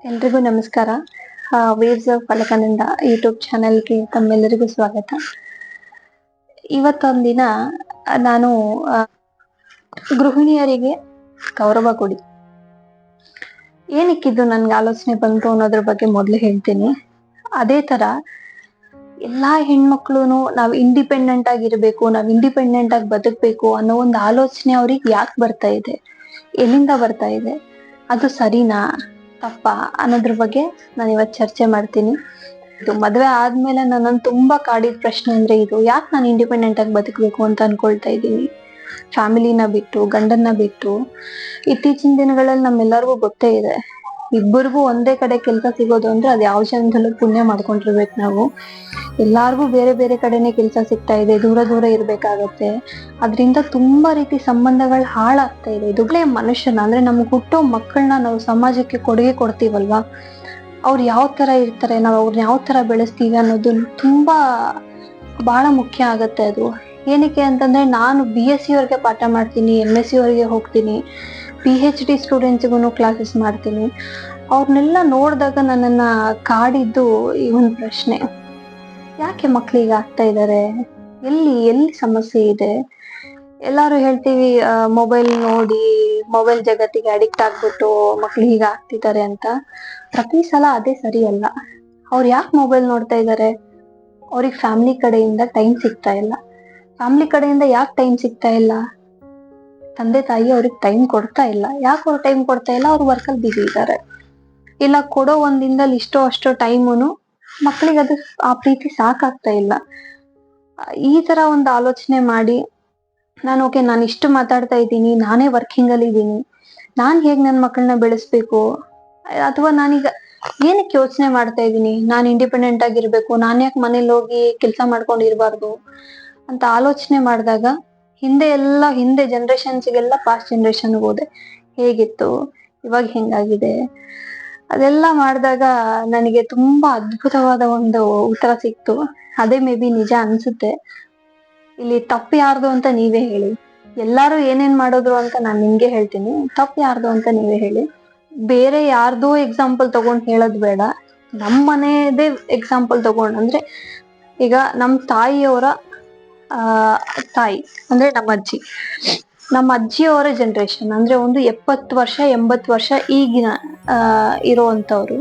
ಎಲ್ರಿಗೂ ನಮಸ್ಕಾರ. Waves of ಫಲಕನಂದ YouTube ಚಾನೆಲ್ಗೆ ತಮ್ಮೆಲ್ಲರಿಗೂ ಸ್ವಾಗತ. ಇವತ್ತೊಂದಿನ ನಾನು ಗೃಹಿಣಿಯರಿಗೆ ಗೌರವ ಕೊಡಿ, ಏನಕ್ಕಿದ್ದು ನನ್ಗೆ ಆಲೋಚನೆ ಬಂತು ಅನ್ನೋದ್ರ ಬಗ್ಗೆ ಮೊದಲು ಹೇಳ್ತೀನಿ. ಅದೇ ತರ ಎಲ್ಲಾ ಹೆಣ್ಮಕ್ಳು ನಾವು ಇಂಡಿಪೆಂಡೆಂಟ್ ಆಗಿರ್ಬೇಕು, ನಾವ್ ಇಂಡಿಪೆಂಡೆಂಟ್ ಆಗಿ ಬದುಕ್ಬೇಕು ಅನ್ನೋ ಒಂದು ಆಲೋಚನೆ ಅವ್ರಿಗೆ ಯಾಕೆ ಬರ್ತಾ ಇದೆ, ಎಲ್ಲಿಂದ ಬರ್ತಾ ಇದೆ, ಅದು ಸರಿನಾ ತಪ್ಪ ಅನ್ನೋದ್ರ ಬಗ್ಗೆ ನಾನು ಇವತ್ತು ಚರ್ಚೆ ಮಾಡ್ತೀನಿ. ಇದು ಮದ್ವೆ ಆದ್ಮೇಲೆ ನನ್ನನ್ನು ತುಂಬಾ ಕಾಡಿದ ಪ್ರಶ್ನೆ ಅಂದ್ರೆ ಇದು, ಯಾಕೆ ನಾನು ಇಂಡಿಪೆಂಡೆಂಟ್ ಆಗಿ ಬದುಕಬೇಕು ಅಂತ ಅನ್ಕೊಳ್ತಾ ಇದ್ದೀನಿ, ಫ್ಯಾಮಿಲಿನ ಬಿಟ್ಟು, ಗಂಡನ್ನ ಬಿಟ್ಟು. ಇತ್ತೀಚಿನ ದಿನಗಳಲ್ಲಿ ನಮ್ಮೆಲ್ಲರಿಗೂ ಗೊತ್ತೇ ಇದೆ, ಇಬ್ಬರಿಗೂ ಒಂದೇ ಕಡೆ ಕೆಲಸ ಸಿಗೋದು ಅಂದ್ರೆ ಅದು ಯಾವ ಜನ್ಮದಲ್ಲೂ ಪುಣ್ಯ ಮಾಡ್ಕೊಂಡಿರ್ಬೇಕು ನಾವು. ಎಲ್ಲಾರ್ಗೂ ಬೇರೆ ಬೇರೆ ಕಡೆನೆ ಕೆಲಸ ಸಿಗ್ತಾ ಇದೆ, ದೂರ ದೂರ ಇರ್ಬೇಕಾಗತ್ತೆ. ಅದ್ರಿಂದ ತುಂಬಾ ರೀತಿ ಸಂಬಂಧಗಳು ಹಾಳಾಗ್ತಾ ಇದೆ. ಇದುಗಳೇ ಮನುಷ್ಯನ ಅಂದ್ರೆ ನಮ್ಗೆ ಹುಟ್ಟೋ ಮಕ್ಕಳನ್ನ ನಾವು ಸಮಾಜಕ್ಕೆ ಕೊಡುಗೆ ಕೊಡ್ತೀವಲ್ವಾ, ಅವ್ರು ಯಾವ ತರ ಇರ್ತಾರೆ, ನಾವು ಅವ್ರನ್ನ ಯಾವ ತರ ಬೆಳೆಸ್ತೀವಿ ಅನ್ನೋದು ತುಂಬಾ ಬಹಳ ಮುಖ್ಯ ಆಗತ್ತೆ. ಅದು ಏನಕ್ಕೆ ಅಂತಂದ್ರೆ, ನಾನು BSc ಅವ್ರಿಗೆ ಪಾಠ ಮಾಡ್ತೀನಿ, MSc ಅವ್ರಿಗೆ ಹೋಗ್ತೀನಿ, PhD ಸ್ಟೂಡೆಂಟ್ಸ್ಗೂ ಕ್ಲಾಸಸ್ ಮಾಡ್ತೀನಿ. ಅವ್ರನ್ನೆಲ್ಲ ನೋಡಿದಾಗ ನನ್ನನ್ನ ಕಾಡಿದ್ದು ಈ ಒಂದು ಪ್ರಶ್ನೆ, ಯಾಕೆ ಮಕ್ಳಿಗೆ ಆಗ್ತಾ ಇದ್ದಾರೆ, ಎಲ್ಲಿ ಸಮಸ್ಯೆ ಇದೆ. ಎಲ್ಲಾರು ಹೇಳ್ತೀವಿ ಮೊಬೈಲ್ ನೋಡಿ, ಮೊಬೈಲ್ ಜಗತ್ತಿಗೆ ಅಡಿಕ್ಟ್ ಆಗ್ಬಿಟ್ಟು ಮಕ್ಳು ಹೀಗ ಆಗ್ತಿದ್ದಾರೆ ಅಂತ. ಪ್ರತಿ ಸಲ ಅದೇ ಸರಿ ಅಲ್ಲ. ಅವ್ರು ಯಾಕೆ ಮೊಬೈಲ್ ನೋಡ್ತಾ ಇದ್ದಾರೆ, ಅವ್ರಿಗೆ ಫ್ಯಾಮಿಲಿ ಕಡೆಯಿಂದ ಟೈಮ್ ಸಿಗ್ತಾ ಇಲ್ಲ. ಫ್ಯಾಮಿಲಿ ಕಡೆಯಿಂದ ಯಾಕೆ ಟೈಮ್ ಸಿಗ್ತಾ ಇಲ್ಲ, ತಂದೆ ತಾಯಿ ಅವ್ರಿಗೆ ಟೈಮ್ ಕೊಡ್ತಾ ಇಲ್ಲ. ಯಾಕೆ ಅವ್ರು ಟೈಮ್ ಕೊಡ್ತಾ ಇಲ್ಲ, ಅವ್ರು ವರ್ಕಲ್ಲಿ ಬಿಸಿ ಇದ್ದಾರೆ. ಇಲ್ಲ ಕೊಡೋ ಒಂದ್ ದಿನದಲ್ಲಿ ಇಷ್ಟೋ ಅಷ್ಟೋ ಟೈಮುನು ಮಕ್ಳಿಗೆ ಅದು ಆ ಪ್ರೀತಿ ಸಾಕಾಗ್ತಾ ಇಲ್ಲ. ಈ ತರ ಒಂದು ಆಲೋಚನೆ ಮಾಡಿ ನಾನು ಇಷ್ಟು ಮಾತಾಡ್ತಾ ಇದ್ದೀನಿ, ನಾನೇ ವರ್ಕಿಂಗ್ ಅಲ್ಲಿ ಇದ್ದೀನಿ, ನಾನ್ ಹೇಗ್ ನನ್ ಮಕ್ಕಳನ್ನ ಬೆಳೆಸ್ಬೇಕು, ಅಥವಾ ನಾನೀಗ ಏನಕ್ಕೆ ಯೋಚನೆ ಮಾಡ್ತಾ ಇದ್ದೀನಿ, ನಾನು ಇಂಡಿಪೆಂಡೆಂಟ್ ಆಗಿರ್ಬೇಕು, ನಾನ್ ಯಾಕೆ ಮನೇಲಿ ಹೋಗಿ ಕೆಲಸ ಮಾಡ್ಕೊಂಡಿರ್ಬಾರ್ದು ಅಂತ ಆಲೋಚನೆ ಮಾಡಿದಾಗ, ಹಿಂದೆ ಜನರೇಷನ್ಸ್ಗೆಲ್ಲ ಪಾಸ್ಟ್ ಜನರೇಷನ್ಗೆ ಹೋದೆ, ಹೇಗಿತ್ತು ಇವಾಗ ಹೆಂಗಾಗಿದೆ, ಅದೆಲ್ಲ ಮಾಡಿದಾಗ ನನಗೆ ತುಂಬಾ ಅದ್ಭುತವಾದ ಒಂದು ಉತ್ತರ ಸಿಕ್ತು. ಅದೇ ಮೇ ಬಿ ನಿಜ ಅನ್ಸುತ್ತೆ. ಇಲ್ಲಿ ತಪ್ಪು ಯಾರ್ದು ಅಂತ ನೀವೇ ಹೇಳಿ. ಎಲ್ಲಾರು ಏನೇನ್ ಮಾಡೋದ್ರು ಅಂತ ನಾನ್ ನಿಮ್ಗೆ ಹೇಳ್ತೀನಿ, ತಪ್ಪು ಯಾರ್ದು ಅಂತ ನೀವೇ ಹೇಳಿ. ಬೇರೆ ಯಾರ್ದೋ ಎಕ್ಸಾಂಪಲ್ ತಗೊಂಡ್ ಹೇಳೋದ್ ಬೇಡ, ನಮ್ ಮನೆಯದೇ ಎಕ್ಸಾಂಪಲ್ ತಗೊಂಡ್, ಅಂದ್ರೆ ಈಗ ನಮ್ ತಾಯಿಯವರ ತಾಯಿ ಅಂದ್ರೆ ನಮ್ಮ ಅಜ್ಜಿಯವರ ಜನರೇಷನ್ ಅಂದ್ರೆ ಒಂದು 70 ವರ್ಷ 80 ವರ್ಷ ಈಗಿನ ಇರೋವಂಥವ್ರು.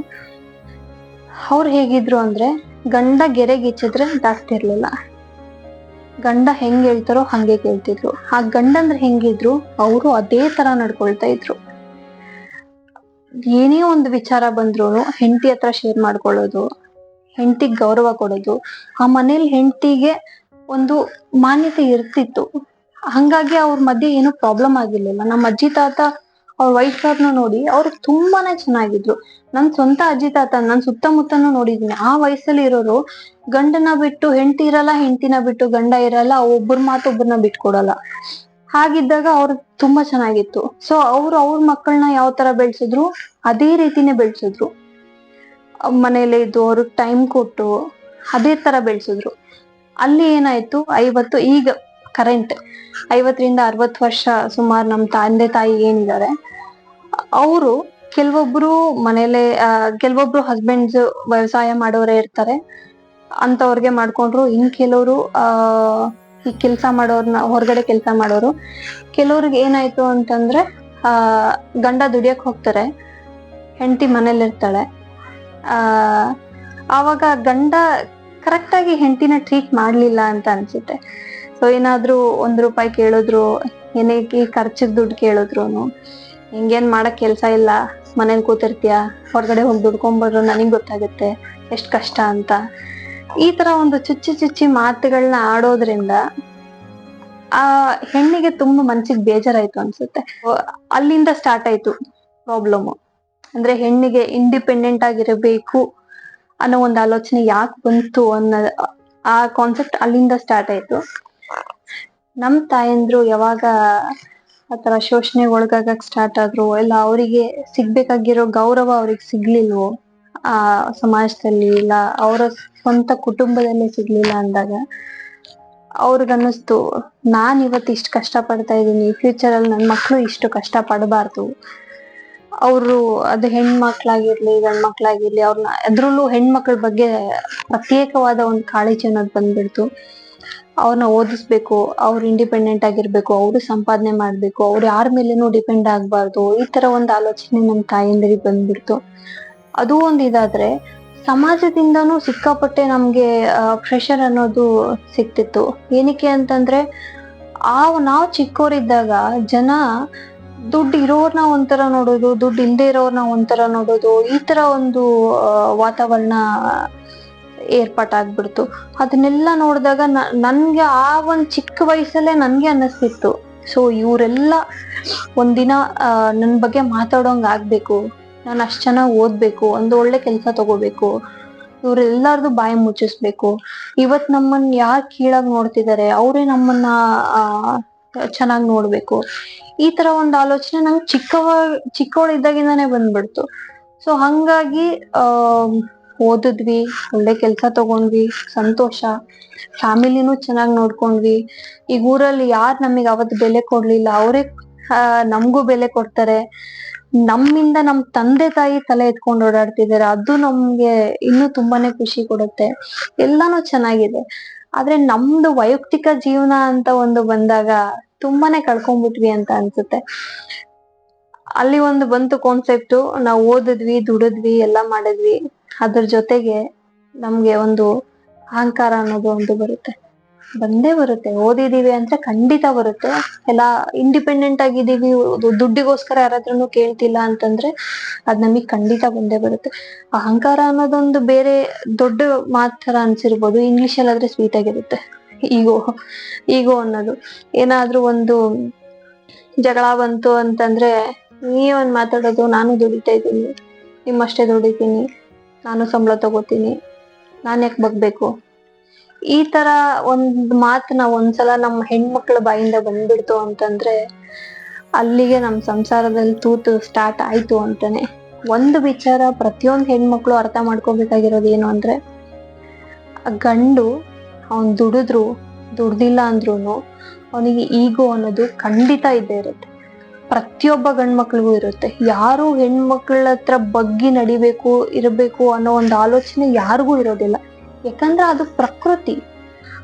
ಅವ್ರು ಹೇಗಿದ್ರು ಅಂದ್ರೆ, ಗಂಡ ಗೆರೆಗಿಚ್ಚಿದ್ರೆ ದಾಟ್ತಿರ್ಲಿಲ್ಲ, ಗಂಡ ಹೆಂಗ್ ಹೇಳ್ತಾರೋ ಹಂಗೆ ಕೇಳ್ತಿದ್ರು. ಆ ಗಂಡಂದ್ರೆ ಹೆಂಗಿದ್ರು, ಅವರು ಅದೇ ತರ ನಡ್ಕೊಳ್ತಾ ಇದ್ರು. ಏನೇ ಒಂದು ವಿಚಾರ ಬಂದ್ರು ಹೆಂಡತಿ ಹತ್ರ ಶೇರ್ ಮಾಡ್ಕೊಳ್ಳೋದು, ಹೆಂಡತಿಗೆ ಗೌರವ ಕೊಡೋದು, ಆ ಮನೇಲಿ ಹೆಂಡತಿಗೆ ಒಂದು ಮಾನ್ಯತೆ ಇರ್ತಿತ್ತು. ಹಂಗಾಗಿ ಅವ್ರ ಮಧ್ಯೆ ಏನು ಪ್ರಾಬ್ಲಮ್ ಆಗಿರ್ಲಿಲ್ಲ. ನಮ್ಮ ಅಜ್ಜಿ ತಾತ ಅವ್ರ ವಯಸ್ಸವ್ರನ್ನ ನೋಡಿ ಅವ್ರು ತುಂಬಾನೇ ಚೆನ್ನಾಗಿದ್ರು. ನನ್ ಸ್ವಂತ ಅಜ್ಜಿ ತಾತ ನನ್ ಸುತ್ತಮುತ್ತನೂ ನೋಡಿದೀನಿ. ಆ ವಯಸ್ಸಲ್ಲಿ ಇರೋರು ಗಂಡನ ಬಿಟ್ಟು ಹೆಂಡತಿ ಇರಲ್ಲ, ಹೆಂಡತಿನ ಬಿಟ್ಟು ಗಂಡ ಇರಲ್ಲ, ಒಬ್ಬರ ಮಾತು ಒಬ್ಬರನ್ನ ಬಿಟ್ಕೊಡಲ್ಲ. ಹಾಗಿದ್ದಾಗ ಅವ್ರು ತುಂಬಾ ಚೆನ್ನಾಗಿತ್ತು. ಸೊ ಅವ್ರ ಮಕ್ಕಳನ್ನ ಯಾವ ತರ ಬೆಳ್ಸಿದ್ರು ಅದೇ ರೀತಿನೇ ಬೆಳ್ಸಿದ್ರು. ಮನೇಲೆ ಇದ್ದು ಅವ್ರಿಗೆ ಟೈಮ್ ಕೊಟ್ಟು ಅದೇ ತರ ಬೆಳ್ಸಿದ್ರು. ಅಲ್ಲಿ ಏನಾಯ್ತು, ಈಗ ಕರೆಂಟ್ 50ರಿಂದ 60 ವರ್ಷ ಸುಮಾರು ನಮ್ಮ ತಂದೆ ತಾಯಿ ಏನಿದ್ದಾರೆ, ಅವರು ಕೆಲವೊಬ್ರು ಮನೇಲೆ ಕೆಲವೊಬ್ರು ಹಸ್ಬೆಂಡ್ಸ್ ವ್ಯವಸಾಯ ಮಾಡೋರೇ ಇರ್ತಾರೆ, ಅಂತವ್ರಿಗೆ ಮಾಡ್ಕೊಂಡ್ರು. ಇನ್ ಕೆಲವರು ಈ ಕೆಲ್ಸ ಮಾಡೋರ್ನ, ಹೊರಗಡೆ ಕೆಲ್ಸ ಮಾಡೋರು. ಕೆಲವ್ರಿಗೆ ಏನಾಯ್ತು ಅಂತಂದ್ರೆ, ಗಂಡ ದುಡಿಯಕ್ ಹೋಗ್ತಾರೆ, ಹೆಂಡತಿ ಮನೇಲಿ ಇರ್ತಾಳೆ. ಆವಾಗ ಗಂಡ ಕರೆಕ್ಟ್ ಆಗಿ ಹೆಂಡತಿನ ಟ್ರೀಟ್ ಮಾಡ್ಲಿಲ್ಲ ಅಂತ ಅನ್ಸುತ್ತೆ. ಸೊ ಏನಾದ್ರೂ 1 ರೂಪಾಯಿ ಕೇಳಿದ್ರು, ಏನಕ್ಕೆ ಖರ್ಚಿಗೆ ದುಡ್ಡು ಕೇಳಿದ್ರು, ಹಿಂಗೇನ್ ಮಾಡಕ್ ಕೆಲ್ಸ ಇಲ್ಲ, ಮನೇಲಿ ಕೂತಿರ್ತೀಯ, ಹೊರಗಡೆ ಹೋಗಿ ದುಡ್ಕೊಂಡ್ಬರ್ರು, ನನಗ್ ಗೊತ್ತಾಗುತ್ತೆ ಎಷ್ಟ್ ಕಷ್ಟ ಅಂತ. ಈ ತರ ಒಂದು ಚುಚ್ಚಿ ಮಾತುಗಳನ್ನ ಆಡೋದ್ರಿಂದ ಆ ಹೆಣ್ಣಿಗೆ ತುಂಬಾ ಮನ್ಸಿಗೆ ಬೇಜಾರಾಯ್ತು ಅನ್ಸುತ್ತೆ. ಅಲ್ಲಿಂದ ಸ್ಟಾರ್ಟ್ ಆಯ್ತು ಪ್ರಾಬ್ಲಮ್. ಅಂದ್ರೆ ಹೆಣ್ಣಿಗೆ ಇಂಡಿಪೆಂಡೆಂಟ್ ಆಗಿರಬೇಕು ಅನ್ನೋ ಒಂದು ಆಲೋಚನೆ ಯಾಕೆ ಬಂತು ಅನ್ನೋ ಆ ಕಾನ್ಸೆಪ್ಟ್ ಅಲ್ಲಿಂದ ಸ್ಟಾರ್ಟ್ ಆಯ್ತು. ನಮ್ ತಾಯಂದ್ರು ಯಾವಾಗ ಆತರ ಶೋಷಣೆಗೆ ಒಳಗಾಗಕ್ ಸ್ಟಾರ್ಟ್ ಆದ್ರು, ಇಲ್ಲ ಅವರಿಗೆ ಸಿಗ್ಬೇಕಾಗಿರೋ ಗೌರವ ಅವ್ರಿಗೆ ಸಿಗ್ಲಿಲ್ವೋ ಆ ಸಮಾಜದಲ್ಲಿ, ಇಲ್ಲ ಅವರ ಸ್ವಂತ ಕುಟುಂಬದಲ್ಲೇ ಸಿಗ್ಲಿಲ್ಲ ಅಂದಾಗ ಅವ್ರಿಗನ್ನಿಸ್ತು, ನಾನ್ ಇವತ್ತು ಇಷ್ಟು ಕಷ್ಟ ಪಡ್ತಾ ಇದ್ದೀನಿ, ಫ್ಯೂಚರ್ ಅಲ್ಲಿ ನನ್ ಮಕ್ಳು ಇಷ್ಟು ಕಷ್ಟ ಪಡಬಾರ್ದು ಅವರು ಅದು ಹೆಣ್ಮಕ್ಳಾಗಿರ್ಲಿ ಗಂಡ್ ಮಕ್ಳಾಗಿರ್ಲಿ ಅವ್ರನ್ನ ಅದ್ರಲ್ಲೂ ಹೆಣ್ಮಕ್ಳ ಬಗ್ಗೆ ಪ್ರತ್ಯೇಕವಾದ ಒಂದು ಕಾಳಜಿ ಅನ್ನೋದು ಬಂದ್ಬಿಡ್ತು. ಅವ್ರನ್ನ ಓದಿಸ್ಬೇಕು, ಅವ್ರು ಇಂಡಿಪೆಂಡೆಂಟ್ ಆಗಿರ್ಬೇಕು, ಅವರು ಸಂಪಾದನೆ ಮಾಡ್ಬೇಕು, ಅವ್ರು ಯಾರ ಮೇಲೇನು ಡಿಪೆಂಡ್ ಆಗ್ಬಾರ್ದು, ಈ ತರ ಒಂದು ಆಲೋಚನೆ ನಮ್ ತಾಯಿಂದರಿಗೆ ಬಂದ್ಬಿಡ್ತು. ಅದು ಒಂದ್ ಇದಾದ್ರೆ ಸಮಾಜದಿಂದನೂ ಸಿಕ್ಕಾಪಟ್ಟೆ ನಮ್ಗೆ ಪ್ರೆಷರ್ ಅನ್ನೋದು ಸಿಕ್ತಿತ್ತು. ಏನಕ್ಕೆ ಅಂತಂದ್ರೆ ನಾವ್ ಚಿಕ್ಕವರಿದ್ದಾಗ ಜನ ದುಡ್ಡು ಇರೋರ್ನ ಒಂಥರ ನೋಡೋದು, ದುಡ್ಡು ಇಲ್ದೇ ಇರೋರ್ನ ಒಂಥರ ನೋಡೋದು, ಈ ತರ ಒಂದು ವಾತಾವರಣ ಏರ್ಪಾಟಾಗ್ಬಿಡ್ತು. ಅದನ್ನೆಲ್ಲ ನೋಡಿದಾಗ ನನ್ಗೆ ಆ ಒಂದ್ ಚಿಕ್ಕ ವಯಸ್ಸಲ್ಲೇ ನನ್ಗೆ ಅನ್ನಿಸ್ತಿತ್ತು, ಸೊ ಇವರೆಲ್ಲ ಒಂದಿನ ನನ್ ಬಗ್ಗೆ ಮಾತಾಡೋಂಗ್ ಆಗ್ಬೇಕು, ನಾನು ಅಷ್ಟ್ ಚೆನ್ನಾಗ್ ಓದ್ಬೇಕು, ಒಂದು ಒಳ್ಳೆ ಕೆಲ್ಸ ತಗೋಬೇಕು, ಇವ್ರೆಲ್ಲಾರ್ದು ಬಾಯಿ ಮುಚ್ಚಿಸ್ಬೇಕು. ಇವತ್ ನಮ್ಮನ್ ಯಾರ್ ಕೀಳಾಗ್ ನೋಡ್ತಿದಾರೆ ಅವ್ರೇ ನಮ್ಮನ್ನ ಚೆನ್ನಾಗ್ ನೋಡ್ಬೇಕು. ಈ ತರ ಒಂದ್ ಆಲೋಚನೆ ನಂಗೆ ಚಿಕ್ಕವಳಿದ್ದಾಗಿಂದಾನೇ ಬಂದ್ಬಿಡ್ತು. ಸೊ ಹಂಗಾಗಿ ಓದಿದ್ವಿ, ಒಳ್ಳೆ ಕೆಲ್ಸ ತಗೊಂಡ್ವಿ, ಸಂತೋಷ, ಫ್ಯಾಮಿಲಿನೂ ಚೆನ್ನಾಗ್ ನೋಡ್ಕೊಂಡ್ವಿ. ಈಗ ಊರಲ್ಲಿ ಯಾರ್ ನಮಗ್ ಅವತ್ ಬೆಲೆ ಕೊಡ್ಲಿಲ್ಲ ಅವರೇ ನಮ್ಗೂ ಬೆಲೆ ಕೊಡ್ತಾರೆ. ನಮ್ಮಿಂದ ನಮ್ ತಂದೆ ತಾಯಿ ತಲೆ ಎತ್ಕೊಂಡು ಓಡಾಡ್ತಿದ್ದಾರೆ, ಅದು ನಮ್ಗೆ ಇನ್ನೂ ತುಂಬಾನೇ ಖುಷಿ ಕೊಡುತ್ತೆ. ಎಲ್ಲಾನು ಚೆನ್ನಾಗಿದೆ. ಆದ್ರೆ ನಮ್ದು ವೈಯಕ್ತಿಕ ಜೀವನ ಅಂತ ಒಂದು ಬಂದಾಗ ತುಂಬಾನೇ ಕಳ್ಕೊಂಡ್ಬಿಟ್ವಿ ಅಂತ ಅನ್ಸುತ್ತೆ. ಅಲ್ಲಿ ಒಂದು ಬಂತು ಕಾನ್ಸೆಪ್ಟು, ನಾವು ಓದಿದ್ವಿ, ದುಡಿದ್ವಿ, ಎಲ್ಲಾ ಮಾಡಿದ್ವಿ, ಅದ್ರ ಜೊತೆಗೆ ನಮ್ಗೆ ಒಂದು ಅಹಂಕಾರ ಅನ್ನೋದು ಒಂದು ಬಂದೇ ಬರುತ್ತೆ. ಓದಿದೀವಿ ಅಂದ್ರೆ ಖಂಡಿತ ಬರುತ್ತೆ. ಎಲ್ಲ ಇಂಡಿಪೆಂಡೆಂಟ್ ಆಗಿದೀವಿ, ದುಡ್ಡಿಗೋಸ್ಕರ ಯಾರಾದ್ರೂ ಕೇಳ್ತಿಲ್ಲ ಅಂತಂದ್ರೆ ಅದ್ ನಮಗ್ ಖಂಡಿತ ಬಂದೇ ಬರುತ್ತೆ. ಅಹಂಕಾರ ಅನ್ನೋದೊಂದು ಬೇರೆ ದೊಡ್ಡ ಮಾತ್ ತರ ಅನ್ಸಿರ್ಬೋದು, ಇಂಗ್ಲಿಷ್ ಅಲ್ಲಾದ್ರೆ ಸ್ವೀಟ್ ಆಗಿರುತ್ತೆ. ಈಗೋ ಅನ್ನೋದು, ಏನಾದ್ರೂ ಒಂದು ಜಗಳ ಬಂತು ಅಂತಂದ್ರೆ ನೀವೊಂದ್ ಮಾತಾಡೋದು, ನಾನು ದುಡಿತಾ ಇದ್ದೀನಿ, ನಿಮ್ಮಷ್ಟೇ ದುಡಿತೀನಿ, ನಾನು ಸಂಬಳ ತಗೋತೀನಿ, ನಾನ್ ಯಾಕೆ ಬಗ್ಬೇಕು, ಈ ತರ ಒಂದ್ ಮಾತು ನಾವ್ ಒಂದ್ಸಲ ನಮ್ಮ ಹೆಣ್ಮಕ್ಳ ಬಾಯಿಂದ ಬಂದ್ಬಿಡ್ತು ಅಂತಂದ್ರೆ ಅಲ್ಲಿಗೆ ನಮ್ ಸಂಸಾರದಲ್ಲಿ ತೂತು ಸ್ಟಾರ್ಟ್ ಆಯ್ತು ಅಂತಾನೆ. ಒಂದು ವಿಚಾರ ಪ್ರತಿಯೊಂದ್ ಹೆಣ್ಮಕ್ಳು ಅರ್ಥ ಮಾಡ್ಕೋಬೇಕಾಗಿರೋದು ಏನು ಅಂದ್ರೆ, ಗಂಡು ಅವನ್ ದುಡ್ದಿಲ್ಲ ಅಂದ್ರೂನು ಅವನಿಗೆ ಈಗೋ ಅನ್ನೋದು ಖಂಡಿತ ಇದ್ದೇ ಇರುತ್ತೆ. ಪ್ರತಿಯೊಬ್ಬ ಗಂಡ್ಮಕ್ಳಿಗೂ ಇರುತ್ತೆ. ಯಾರು ಹೆಣ್ಮಕ್ಳ ಹತ್ರ ಬಗ್ಗಿ ನಡಿಬೇಕು ಇರಬೇಕು ಅನ್ನೋ ಒಂದು ಆಲೋಚನೆ ಯಾರಿಗೂ ಇರೋದಿಲ್ಲ. ಯಾಕಂದ್ರೆ ಅದು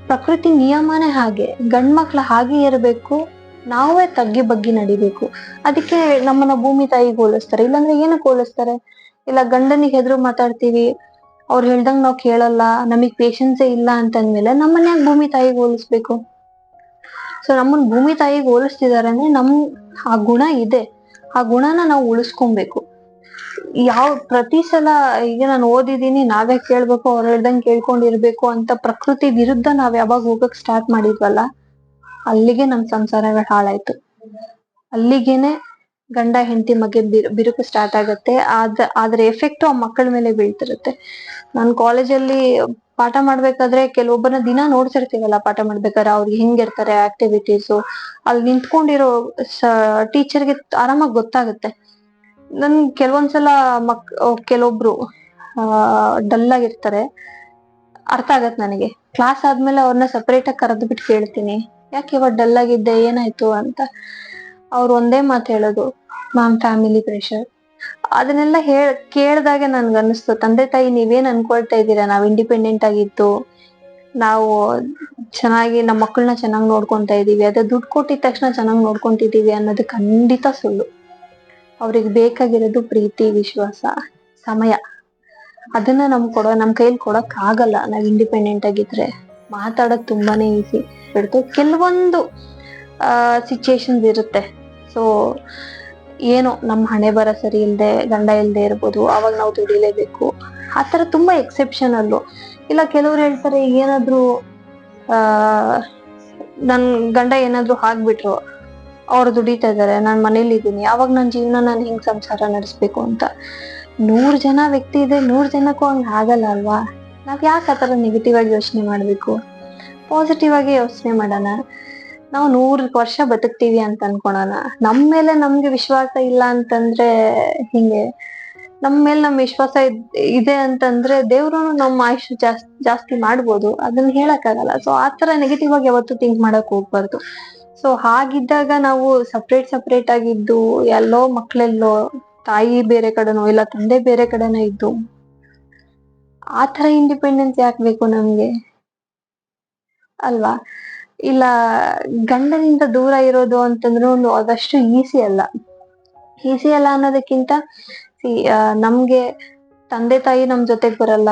ಪ್ರಕೃತಿ ನಿಯಮನೇ ಹಾಗೆ. ಗಂಡ್ಮಕ್ಳ ಹಾಗೆ ಇರಬೇಕು, ನಾವೇ ತಗ್ಗಿ ಬಗ್ಗಿ ನಡಿಬೇಕು. ಅದಕ್ಕೆ ನಮ್ಮನ್ನ ಭೂಮಿ ತಾಯಿಗೆ ಹೋಲಿಸ್ತಾರೆ. ಇಲ್ಲಾಂದ್ರೆ ಏನಕ್ಕೆ ಹೋಲಿಸ್ತಾರೆ? ಇಲ್ಲ ಗಂಡನಿಗೆ ಹೆದ್ರು ಮಾತಾಡ್ತೀವಿ, ಅವ್ರು ಹೇಳ್ದಂಗ್ ನಾವ್ ಕೇಳಲ್ಲ, ನಮಗ್ ಪೇಶನ್ಸೇ ಇಲ್ಲ ಅಂತಂದ್ಮೇಲೆ ನಮ್ಮನ್ನ ಯಾಕೆ ಭೂಮಿ ತಾಯಿಗೆ ಹೋಲಿಸ್ಬೇಕು? ಸೊ ನಮ್ಮನ್ ಭೂಮಿ ತಾಯಿಗೆ ಹೋಲಿಸ್ತಿದಾರೆ ಅಂದ್ರೆ ಆ ಗುಣ ಇದೆ, ಆ ಗುಣನ ನಾವು ಉಳಿಸ್ಕೊಬೇಕು. ಪ್ರತಿ ಸಲ ಈಗ ನಾನು ಓದಿದೀನಿ, ನಾವೇ ಕೇಳ್ಬೇಕು, ಅವ್ರು ಹೇಳ್ದಂಗ್ ಕೇಳ್ಕೊಂಡಿರ್ಬೇಕು ಅಂತ ಪ್ರಕೃತಿ ವಿರುದ್ಧ ನಾವ್ ಯಾವಾಗ ಹೋಗಕ್ ಸ್ಟಾರ್ಟ್ ಮಾಡಿದ್ವಲ್ಲ, ಅಲ್ಲಿಗೆ ನಮ್ ಸಂಸಾರಗಳು ಹಾಳಾಯ್ತು. ಅಲ್ಲಿಗೇನೆ ಗಂಡ ಹೆಂಡತಿ ಮಧ್ಯೆ ಬಿರುಕು ಸ್ಟಾರ್ಟ್ ಆಗತ್ತೆ. ಅದ್ರ ಎಫೆಕ್ಟ್ ಆ ಮಕ್ಕಳ ಮೇಲೆ ಬೀಳ್ತಿರುತ್ತೆ. ನಾನ್ ಕಾಲೇಜಲ್ಲಿ ಪಾಠ ಮಾಡ್ಬೇಕಾದ್ರೆ ಕೆಲವೊಬ್ಬರನ್ನ ದಿನ ನೋಡ್ತಿರ್ತೀವಲ್ಲ, ಪಾಠ ಮಾಡ್ಬೇಕಾದ್ರೆ ಅವ್ರಿಗೆ ಹೆಂಗಿರ್ತಾರೆ ಆಕ್ಟಿವಿಟೀಸು, ಅಲ್ಲಿ ನಿಂತ್ಕೊಂಡಿರೋ ಟೀಚರ್ಗೆ ಆರಾಮಾಗಿ ಗೊತ್ತಾಗುತ್ತೆ. ನನ್ ಕೆಲವೊಂದ್ಸಲ ಕೆಲವೊಬ್ರು ಡಲ್ ಆಗಿರ್ತಾರೆ, ಅರ್ಥ ಆಗತ್ ನನಗೆ. ಕ್ಲಾಸ್ ಆದ್ಮೇಲೆ ಅವ್ರನ್ನ ಸಪರೇಟ್ ಆಗಿ ಕರೆದು ಬಿಟ್ಟು ಕೇಳ್ತೀನಿ, ಯಾಕೆ ಇವಾಗ ಡಲ್ ಆಗಿದ್ದೆ, ಏನಾಯ್ತು ಅಂತ. ಅವ್ರು ಒಂದೇ ಮಾತು ಹೇಳೋದು, ಮ್ಯಾಮ್ ಫ್ಯಾಮಿಲಿ ಪ್ರೆಷರ್. ಅದನ್ನೆಲ್ಲ ಕೇಳ್ದಾಗೆ ನನ್ಗೆ ಅನಿಸ್ತು, ತಂದೆ ತಾಯಿ ನೀವೇನ್ ಅನ್ಕೊಳ್ತಾ ಇದ್ದೀರಾ, ನಾವ್ ಇಂಡಿಪೆಂಡೆಂಟ್ ಆಗಿತ್ತು, ನಾವು ಚೆನ್ನಾಗಿ ನಮ್ಮ ಮಕ್ಕಳನ್ನ ಚೆನ್ನಾಗಿ ನೋಡ್ಕೊಂತಾ ಇದೀವಿ, ಅದೇ ದುಡ್ಡು ಕೊಟ್ಟಿದ ತಕ್ಷಣ ಚೆನ್ನಾಗಿ ನೋಡ್ಕೊಂತಿದೀವಿ ಅನ್ನೋದು ಖಂಡಿತ ಸುಳ್ಳು. ಅವ್ರಿಗೆ ಬೇಕಾಗಿರೋದು ಪ್ರೀತಿ, ವಿಶ್ವಾಸ, ಸಮಯ. ಅದನ್ನ ನಮ್ ಕೈಲಿ ಕೊಡಕ್ ಆಗಲ್ಲ. ನಾವ್ ಇಂಡಿಪೆಂಡೆಂಟ್ ಆಗಿದ್ರೆ ಮಾತಾಡಕ್ ತುಂಬಾನೇ ಈಸಿ ಬಿಡ್ತು. ಕೆಲವೊಂದು ಸಿಚುಯೇಷನ್ಸ್ ಇರುತ್ತೆ. ಸೊ ಏನೋ ನಮ್ಮ ಹಣೆ ಬರ ಸರಿ ಇಲ್ದೆ, ಗಂಡ ಇಲ್ದೆ ಇರ್ಬೋದು, ಅವಾಗ ನಾವು ದುಡಿಲೇಬೇಕು. ಆತರ ತುಂಬಾ ಎಕ್ಸೆಪ್ಷನಲ್ಲು. ಇಲ್ಲ ಕೆಲವ್ರು ಹೇಳ್ತಾರೆ, ಏನಾದ್ರು ನನ್ ಗಂಡ ಏನಾದ್ರು ಹಾಕ್ಬಿಟ್ರು, ಅವ್ರು ದುಡಿತಾ ಇದಾರೆ, ನಾನ್ ಮನೇಲಿ ಇದ್ದೀನಿ, ಅವಾಗ ನನ್ ಜೀವನ ನಾನು ಹೆಂಗ್ ಸಂಸಾರ ನಡೆಸ್ಬೇಕು ಅಂತ. 100 ಜನ ವ್ಯಕ್ತಿ ಇದೆ, 100 ಜನಕ್ಕೂ ಹಂಗ ಆಗಲ್ಲ ಅಲ್ವಾ? ನಾವ್ ಯಾಕೆ ಆತರ ನೆಗೆಟಿವ್ ಆಗಿ ಯೋಚನೆ ಮಾಡ್ಬೇಕು? ಪಾಸಿಟಿವ್ ಆಗಿ ಯೋಚನೆ ಮಾಡೋಣ. ನಾವು 100 ವರ್ಷ ಬದುಕ್ತೀವಿ ಅಂತ ಅನ್ಕೊಳೋಣ. ನಮ್ ಮೇಲೆ ನಮ್ಗೆ ವಿಶ್ವಾಸ ಇಲ್ಲ ಅಂತಂದ್ರೆ ಹಿಂಗೆ. ನಮ್ ಮೇಲೆ ನಮ್ ವಿಶ್ವಾಸ ಇದೆ ಅಂತಂದ್ರೆ ದೇವ್ರು ನಮ್ಮ ಆಯುಷ್ಯ ಜಾಸ್ತಿ ಮಾಡ್ಬೋದು, ಅದನ್ನ ಹೇಳಕ್ ಆಗಲ್ಲ. ಸೊ ಆತರ ನೆಗೆಟಿವ್ ಆಗಿ ಯಾವತ್ತೂ ಥಿಂಕ್ ಮಾಡಕ್ ಹೋಗ್ಬಾರ್ದು. ಸೊ ಹಾಗಿದ್ದಾಗ ನಾವು ಸಪ್ರೇಟ್ ಆಗಿದ್ದು, ಎಲ್ಲೋ ಮಕ್ಳೆಲ್ಲೋ ತಾಯಿ ಬೇರೆ ಕಡೆನೋ ಇಲ್ಲ ತಂದೆ ಬೇರೆ ಕಡೆನೋ ಇದ್ದು ಆತರ ಇಂಡಿಪೆಂಡೆನ್ಸ್ ಯಾಕೆ ಬೇಕು ನಮ್ಗೆ ಅಲ್ವಾ? ಇಲ್ಲ ಗಂಡನಿಂದ ದೂರ ಇರೋದು ಅಂತಂದ್ರು ಅದಷ್ಟು ಈಸಿ ಅಲ್ಲ ಅನ್ನೋದಕ್ಕಿಂತ ನಮ್ಗೆ ತಂದೆ ತಾಯಿ ನಮ್ ಜೊತೆಗ್ ಬರಲ್ಲ,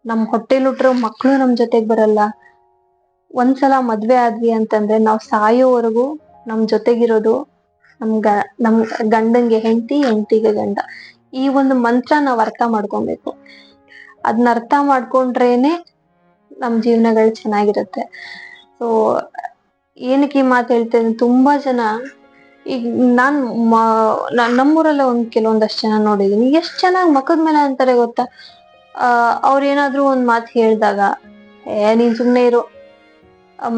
ನಮ್ ಹೊಟ್ಟೆಲ್ ಹುಟ್ಟಿರೋ ಮಕ್ಳು ನಮ್ ಜೊತೆಗ್ ಬರಲ್ಲ. ಒಂದ್ಸಲ ಮದ್ವೆ ಆದ್ವಿ ಅಂತಂದ್ರೆ ನಾವ್ ಸಾಯೋವರೆಗೂ ನಮ್ ಜೊತೆಗಿರೋದು ನಮ್ ಗಂಡಂಗೆ ಹೆಂಡತಿ, ಹೆಂಡತಿಗೆ ಗಂಡ. ಈ ಒಂದು ಮಂತ್ರ ನಾವ್ ಅರ್ಥ ಮಾಡ್ಕೊಬೇಕು. ಅದನ್ನ ಅರ್ಥ ಮಾಡ್ಕೊಂಡ್ರೇನೆ ನಮ್ ಜೀವನಗಳು ಚೆನ್ನಾಗಿರುತ್ತೆ. ಸೊ ಏನಕ್ಕೆ ಈ ಮಾತು ಹೇಳ್ತೇನೆ, ತುಂಬಾ ಜನ ಈಗ ನಮ್ಮೂರಲ್ಲೇ ಕೆಲವೊಂದಷ್ಟು ಜನ ನೋಡಿದೀನಿ, ಎಷ್ಟ್ ಚೆನ್ನಾಗ್ ಮಖದ ಮೇಲೆ ಅಂತಾರೆ ಗೊತ್ತಾ? ಅವ್ರೇನಾದ್ರೂ ಒಂದ್ ಮಾತು ಹೇಳ್ದಾಗ ನೀನ್ ಸುಮ್ನೆ ಇರು,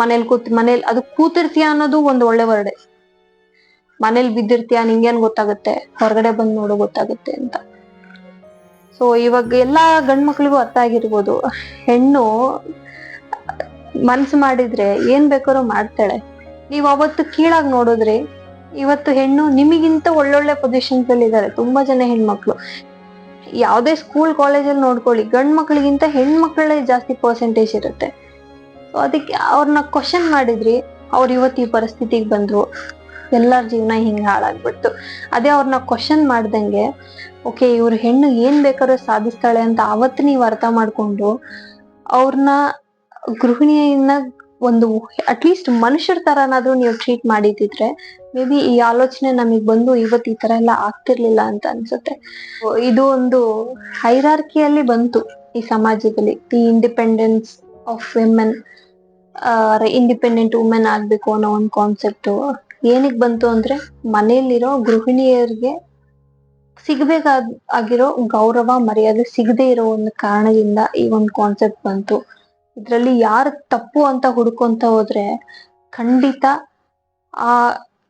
ಮನೇಲಿ ಅದು ಕೂತಿರ್ತೀಯ ಅನ್ನೋದು ಒಂದ್ ಒಳ್ಳೆ ವರ್ಡೆ. ಮನೇಲಿ ಬಿದ್ದಿರ್ತೀಯ ನಿಂಗೇನ್ ಗೊತ್ತಾಗುತ್ತೆ, ಹೊರಗಡೆ ಬಂದ್ ನೋಡು ಗೊತ್ತಾಗುತ್ತೆ ಅಂತ. ಸೊ ಇವಾಗ ಎಲ್ಲಾ ಗಂಡ್ ಮಕ್ಳಿಗೂ ಅರ್ಥ ಆಗಿರ್ಬೋದು, ಹೆಣ್ಣು ಮನ್ಸು ಮಾಡಿದ್ರೆ ಏನ್ ಬೇಕಾದ್ರೂ ಮಾಡ್ತಾಳೆ. ನೀವ್ ಅವತ್ತು ಕೀಳಾಗಿ ನೋಡಿದ್ರಿ, ಇವತ್ತು ಹೆಣ್ಣು ನಿಮಗಿಂತ ಒಳ್ಳೊಳ್ಳೆ ಪೊಸಿಷನ್ಸ್ ಅಲ್ಲಿ ಇದ್ದಾರೆ ತುಂಬಾ ಜನ ಹೆಣ್ಮಕ್ಳು. ಯಾವ್ದೇ ಸ್ಕೂಲ್ ಕಾಲೇಜಲ್ಲಿ ನೋಡ್ಕೊಳ್ಳಿ, ಗಂಡ್ ಮಕ್ಳಿಗಿಂತ ಹೆಣ್ಮಕ್ಳೇ ಜಾಸ್ತಿ ಪರ್ಸೆಂಟೇಜ್ ಇರುತ್ತೆ. ಸೊ ಅದಕ್ಕೆ ಅವ್ರನ್ನ ಕ್ವಶನ್ ಮಾಡಿದ್ರಿ, ಅವ್ರು ಇವತ್ತು ಈ ಪರಿಸ್ಥಿತಿಗೆ ಬಂದ್ರು, ಎಲ್ಲರ ಜೀವನ ಹಿಂಗ್ ಹಾಳಾಗ್ಬಿಡ್ತು. ಅದೇ ಅವ್ರನ್ನ ಕ್ವಶನ್ ಮಾಡ್ದಂಗೆ ಓಕೆ ಇವ್ರ ಹೆಣ್ಣು ಏನ್ ಬೇಕಾದ್ರೂ ಸಾಧಿಸ್ತಾಳೆ ಅಂತ ಅವತ್ತು ನೀವ್ ಅರ್ಥ ಮಾಡ್ಕೊಂಡು ಅವ್ರನ್ನ ಗೃಹಿಣಿಯನ್ನ ಒಂದು ಅಟ್ಲೀಸ್ಟ್ ಮನುಷ್ಯರ ತರನಾದ್ರೂ ನೀವು ಟ್ರೀಟ್ ಮಾಡಿದಿದ್ರೆ ಮೇ ಬಿ ಈ ಆಲೋಚನೆ ನಮಗ್ ಬಂದು ಇವತ್ತು ಈ ತರ ಎಲ್ಲ ಆಗ್ತಿರ್ಲಿಲ್ಲ ಅಂತ ಅನ್ಸುತ್ತೆ. ಇದು ಒಂದು ಹೈರಾರ್ಕಿಯಲ್ಲಿ ಬಂತು ಈ ಸಮಾಜದಲ್ಲಿ, the independence of women, independent women ಆಗ್ಬೇಕು ಅನ್ನೋ ಒಂದು ಕಾನ್ಸೆಪ್ಟ್ ಏನಕ್ ಬಂತು ಅಂದ್ರೆ ಮನೆಯಲ್ಲಿರೋ ಗೃಹಿಣಿಯರಿಗೆ ಸಿಗ್ಬೇಕಾಗಿರೋ ಗೌರವ ಮರ್ಯಾದೆ ಸಿಗದೆ ಇರೋ ಒಂದು ಕಾರಣದಿಂದ ಈ ಒಂದು ಕಾನ್ಸೆಪ್ಟ್ ಬಂತು. ಇದ್ರಲ್ಲಿ ಯಾರು ತಪ್ಪು ಅಂತ ಹುಡ್ಕೊಂತ ಹೋದ್ರೆ ಖಂಡಿತ ಆ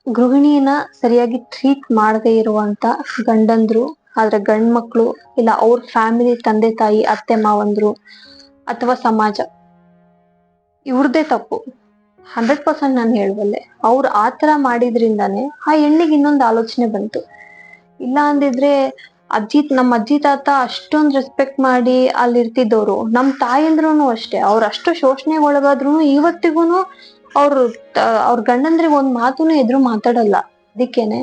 ಗೃಹಿಣಿನ ಸರಿಯಾಗಿ ಟ್ರೀಟ್ ಮಾಡದೇ ಇರುವಂತ ಗಂಡಂದ್ರು, ಆದ್ರೆ ಗಂಡ್ ಮಕ್ಳು ಇಲ್ಲ ಅವ್ರ ಫ್ಯಾಮಿಲಿ ತಂದೆ ತಾಯಿ ಅತ್ತೆ ಮಾವಂದ್ರು ಅಥವಾ ಸಮಾಜ, ಇವ್ರದೇ ತಪ್ಪು 100% ನಾನು ಹೇಳುವಲ್ಲೆ. ಅವ್ರು ಆತರ ಮಾಡಿದ್ರಿಂದಾನೆ ಆ ಹೆಣ್ಣಿಗೆ ಇನ್ನೊಂದು ಆಲೋಚನೆ ಬಂತು. ಇಲ್ಲ ಅಂದಿದ್ರೆ ನಮ್ಮ ಅಜ್ಜಿ ತಾತ ಅಷ್ಟೊಂದ್ ರೆಸ್ಪೆಕ್ಟ್ ಮಾಡಿ ಅಲ್ಲಿ ಇರ್ತಿದ್ದವ್ರು, ನಮ್ ತಾಯಂದ್ರುನು ಅಷ್ಟೇ, ಅವ್ರ ಅಷ್ಟು ಶೋಷಣೆಗೆ ಒಳಗಾದ್ರು ಇವತ್ತಿಗೂನು ಅವ್ರ ಗಂಡಂದ್ರಿಗೆ ಒಂದ್ ಮಾತುನು ಎದುರು ಮಾತಾಡಲ್ಲ. ಅದಕ್ಕೇನೆ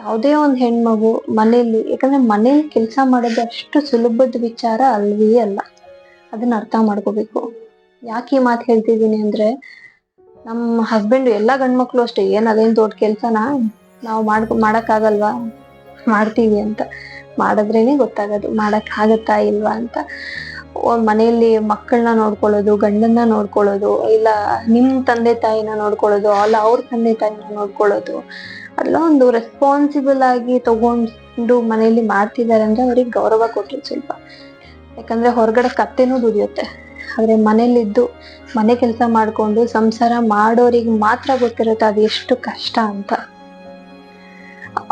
ಯಾವ್ದೇ ಒಂದ್ ಹೆಣ್ಮಗು ಮನೇಲಿ, ಯಾಕಂದ್ರೆ ಮನೇಲಿ ಕೆಲ್ಸ ಮಾಡೋದು ಅಷ್ಟು ಸುಲಭದ ವಿಚಾರ ಅಲ್ವೇ ಅಲ್ಲ, ಅದನ್ನ ಅರ್ಥ ಮಾಡ್ಕೋಬೇಕು. ಯಾಕೆ ಈ ಮಾತು ಹೇಳ್ತಿದೀನಿ ಅಂದ್ರೆ, ನಮ್ ಹಸ್ಬೆಂಡ್ ಎಲ್ಲಾ ಗಂಡ್ಮಕ್ಳು ಅಷ್ಟೇ, ಅದೇನ್ ದೊಡ್ಡ ಕೆಲ್ಸನಾ, ನಾವು ಮಾಡಕ್ ಆಗಲ್ವಾ, ಮಾಡ್ತೀವಿ ಅಂತ. ಮಾಡಿದ್ರೇನೆ ಗೊತ್ತಾಗೋದು ಮಾಡಕ್ ಆಗತ್ತಾ ಇಲ್ವಾ ಅಂತ. ಮನೆಯಲ್ಲಿ ಮಕ್ಕಳನ್ನ ನೋಡ್ಕೊಳ್ಳೋದು, ಗಂಡನ್ನ ನೋಡ್ಕೊಳ್ಳೋದು, ಇಲ್ಲ ನಿಮ್ ತಂದೆ ತಾಯಿನ ನೋಡ್ಕೊಳ್ಳೋದು, ಅಲ್ಲ ಅವ್ರ ತಂದೆ ತಾಯಿನ ನೋಡ್ಕೊಳ್ಳೋದು, ಅದೆಲ್ಲ ಒಂದು ರೆಸ್ಪಾನ್ಸಿಬಲ್ ಆಗಿ ತಗೊಂಡು ಮನೆಯಲ್ಲಿ ಮಾಡ್ತಿದ್ದಾರೆ ಅಂದ್ರೆ ಅವ್ರಿಗೆ ಗೌರವ ಕೊಟ್ರಿ ಸ್ವಲ್ಪ. ಯಾಕಂದ್ರೆ ಹೊರಗಡೆ ಕತ್ತೆನೂ ದುಡಿಯುತ್ತೆ, ಆದ್ರೆ ಮನೇಲಿದ್ದು ಮನೆ ಕೆಲಸ ಮಾಡ್ಕೊಂಡು ಸಂಸಾರ ಮಾಡೋರಿಗೆ ಮಾತ್ರ ಗೊತ್ತಿರುತ್ತೆ ಅದು ಎಷ್ಟು ಕಷ್ಟ ಅಂತ.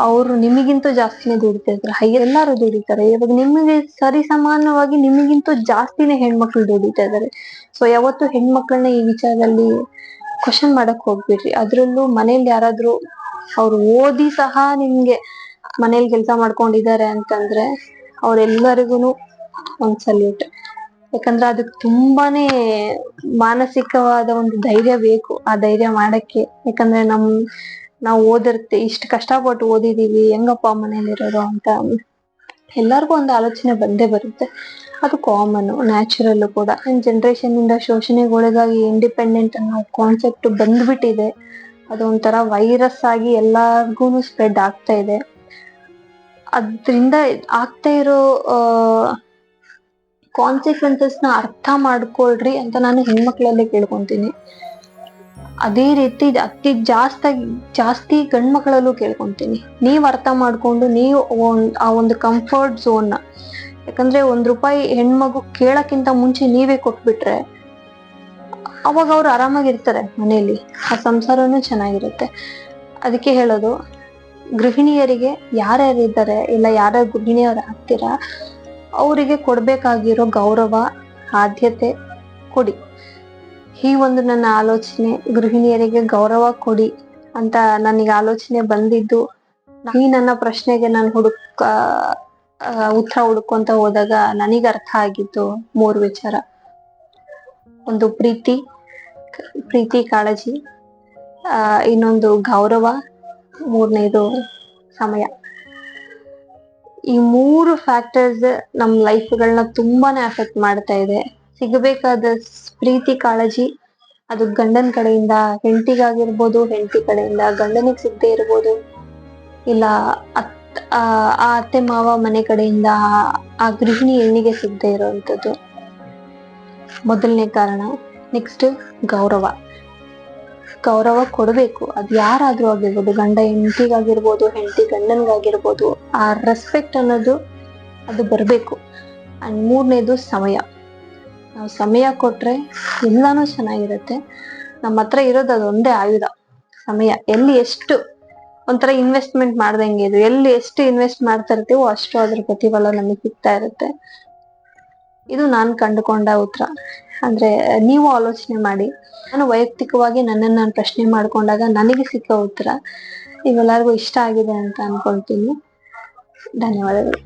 ಅವ್ರು ನಿಮಗಿಂತೂ ಜಾಸ್ತಿನೇ ದುಡಿತಿದ್ರು, ಎಲ್ಲಾರು ದುಡಿತಾರೆ. ಇವಾಗ ನಿಮಗೆ ಸರಿ ಸಮಾನವಾಗಿ ನಿಮಗಿಂತೂ ಜಾಸ್ತಿನೇ ಹೆಣ್ಮಕ್ಳು ದುಡಿತಾ ಇದಾರೆ. ಸೊ ಯಾವತ್ತು ಹೆಣ್ಮಕ್ಳನ್ನ ಈ ವಿಚಾರದಲ್ಲಿ ಕ್ವಶನ್ ಮಾಡಕ್ ಹೋಗ್ಬಿಡ್ರಿ. ಅದ್ರಲ್ಲೂ ಮನೇಲಿ ಯಾರಾದ್ರೂ ಅವ್ರು ಓದಿ ಸಹ ನಿಮ್ಗೆ ಮನೇಲಿ ಕೆಲಸ ಮಾಡ್ಕೊಂಡಿದ್ದಾರೆ ಅಂತಂದ್ರೆ ಅವ್ರೆಲ್ಲರಿಗೂನು ಒಂದ್ ಸಲ್ಯೂಟ್. ಯಾಕಂದ್ರೆ ಅದಕ್ಕೆ ತುಂಬಾನೇ ಮಾನಸಿಕವಾದ ಒಂದು ಧೈರ್ಯ ಬೇಕು, ಆ ಧೈರ್ಯ ಮಾಡಕ್ಕೆ. ಯಾಕಂದ್ರೆ ನಾವು ಇಷ್ಟು ಕಷ್ಟಪಟ್ಟು ಓದಿದೀವಿ, ಹೆಂಗಪ್ಪ ಮನೇಲಿ ಇರೋದು ಅಂತ ಎಲ್ಲರಿಗೂ ಒಂದು ಆಲೋಚನೆ ಬಂದೇ ಬರುತ್ತೆ. ಅದು ಕಾಮನ್, ನ್ಯಾಚುರಲ್ ಕೂಡ. ಜನರೇಷನ್ ಇಂದ ಶೋಷಣೆಗೊಳಗಾಗಿ ಇಂಡಿಪೆಂಡೆಂಟ್ ಅನ್ನೋ ಕಾನ್ಸೆಪ್ಟ್ ಬಂದ್ಬಿಟ್ಟಿದೆ. ಅದೊಂಥರ ವೈರಸ್ ಆಗಿ ಎಲ್ಲಾರ್ಗು ಸ್ಪ್ರೆಡ್ ಆಗ್ತಾ ಇದೆ. ಅದ್ರಿಂದ ಆಗ್ತಾ ಇರೋ ಕಾನ್ಸಿಕ್ವೆನ್ಸಸ್ ನ ಅರ್ಥ ಮಾಡ್ಕೊಳ್ರಿ ಅಂತ ನಾನು ಹೆಣ್ಮಕ್ಳಲ್ಲೇ ಕೇಳ್ಕೊಂತೀನಿ. ಅದೇ ರೀತಿ ಅತಿ ಜಾಸ್ತಿ ಗಂಡ್ಮಕ್ಳಲ್ಲೂ ಕೇಳ್ಕೊಂತೀನಿ. ನೀವ್ ಅರ್ಥ ಮಾಡ್ಕೊಂಡು ನೀವು ಆ ಒಂದು ಕಂಫರ್ಟ್ ಝೋನ್ ನ, ಯಾಕಂದ್ರೆ ₹1 ಹೆಣ್ಮಗು ಕೇಳಕ್ಕಿಂತ ಮುಂಚೆ ನೀವೇ ಕೊಟ್ಬಿಟ್ರೆ ಅವಾಗ ಅವ್ರು ಆರಾಮಾಗಿರ್ತಾರೆ ಮನೆಯಲ್ಲಿ, ಆ ಸಂಸಾರನೂ ಚೆನ್ನಾಗಿರುತ್ತೆ. ಅದಕ್ಕೆ ಹೇಳೋದು, ಗೃಹಿಣಿಯರಿಗೆ ಯಾರ್ಯಾರಿದ್ದಾರೆ ಇಲ್ಲ ಯಾರ್ಯಾರು ಗೃಹಿಣಿಯವ್ರು ಆಗ್ತೀರಾ ಅವರಿಗೆ ಕೊಡ್ಬೇಕಾಗಿರೋ ಗೌರವ ಆದ್ಯತೆ ಕೊಡಿ. ಈ ಒಂದು ನನ್ನ ಆಲೋಚನೆ, ಗೃಹಿಣಿಯರಿಗೆ ಗೌರವ ಕೊಡಿ ಅಂತ ನನಗೆ ಆಲೋಚನೆ ಬಂದಿದ್ದು ಈ ನನ್ನ ಪ್ರಶ್ನೆಗೆ ನಾನು ಉತ್ತರ ಹುಡುಕೊಂತ ಹೋದಾಗ ನನಗೆ ಅರ್ಥ ಆಗಿದ್ದು 3 ವಿಚಾರ. ಒಂದು ಪ್ರೀತಿ ಕಾಳಜಿ, ಇನ್ನೊಂದು ಗೌರವ, 3ನೇದು ಸಮಯ. ಈ 3 ಫ್ಯಾಕ್ಟರ್ಸ್ ನಮ್ ಲೈಫ್ಗಳನ್ನ ತುಂಬಾನೇ ಅಫೆಕ್ಟ್ ಮಾಡ್ತಾ ಇದೆ. ಸಿಗಬೇಕಾದ ಪ್ರೀತಿ ಕಾಳಜಿ ಅದು ಗಂಡನ ಕಡೆಯಿಂದ ಹೆಂಡತಿಗಾಗಿರ್ಬೋದು, ಹೆಂಡತಿ ಕಡೆಯಿಂದ ಗಂಡನಿಗೆ ಸಿಗದೆ ಇರ್ಬೋದು, ಇಲ್ಲ ಆ ಅತ್ತೆ ಮಾವ ಮನೆ ಕಡೆಯಿಂದ ಆ ಗೃಹಿಣಿ ಹೆಣ್ಣಿಗೆ ಸಿಗದೆ ಇರೋವಂಥದ್ದು ಮೊದಲನೇ ಕಾರಣ. ನೆಕ್ಸ್ಟ್ ಗೌರವ ಕೊಡ್ಬೇಕು. ಅದು ಯಾರಾದ್ರೂ ಆಗಿರ್ಬೋದು, ಗಂಡ ಹೆಂಡತಿಗಾಗಿರ್ಬೋದು, ಹೆಂಡತಿ ಗಂಡನ್ಗಾಗಿರ್ಬೋದು, ಆ ರೆಸ್ಪೆಕ್ಟ್ ಅನ್ನೋದು ಅದು ಬರ್ಬೇಕು. ಅಂಡ್ 3ನೇದು ಸಮಯ. ನಾವು ಸಮಯ ಕೊಟ್ರೆ ಎಲ್ಲಾನು ಚೆನ್ನಾಗಿರುತ್ತೆ. ನಮ್ಮ ಹತ್ರ ಇರೋದು ಅದೊಂದೇ ಆಯುಧ, ಸಮಯ. ಎಲ್ಲಿ ಎಷ್ಟು ಒಂಥರ ಇನ್ವೆಸ್ಟ್ಮೆಂಟ್ ಮಾಡ್ದಂಗೆ ಇದು, ಎಲ್ಲಿ ಎಷ್ಟು ಇನ್ವೆಸ್ಟ್ ಮಾಡ್ತಾ ಇರ್ತೀವೋ ಅಷ್ಟು ಅದ್ರ ಪ್ರತಿಫಲ ನಮಗೆ ಸಿಗ್ತಾ ಇರುತ್ತೆ. ಇದು ನಾನು ಕಂಡುಕೊಂಡ ಉತ್ತರ. ಅಂದ್ರೆ ನೀವು ಆಲೋಚನೆ ಮಾಡಿ. ನಾನು ವೈಯಕ್ತಿಕವಾಗಿ ನನ್ನನ್ನು ನಾನು ಪ್ರಶ್ನೆ ಮಾಡ್ಕೊಂಡಾಗ ನನಗೆ ಸಿಕ್ಕ ಉತ್ತರ ನಿಮ್ಮೆಲ್ಲರಿಗೂ ಇಷ್ಟ ಆಗಿದೆ ಅಂತ ಅನ್ಕೊಳ್ತೀನಿ. ಧನ್ಯವಾದಗಳು.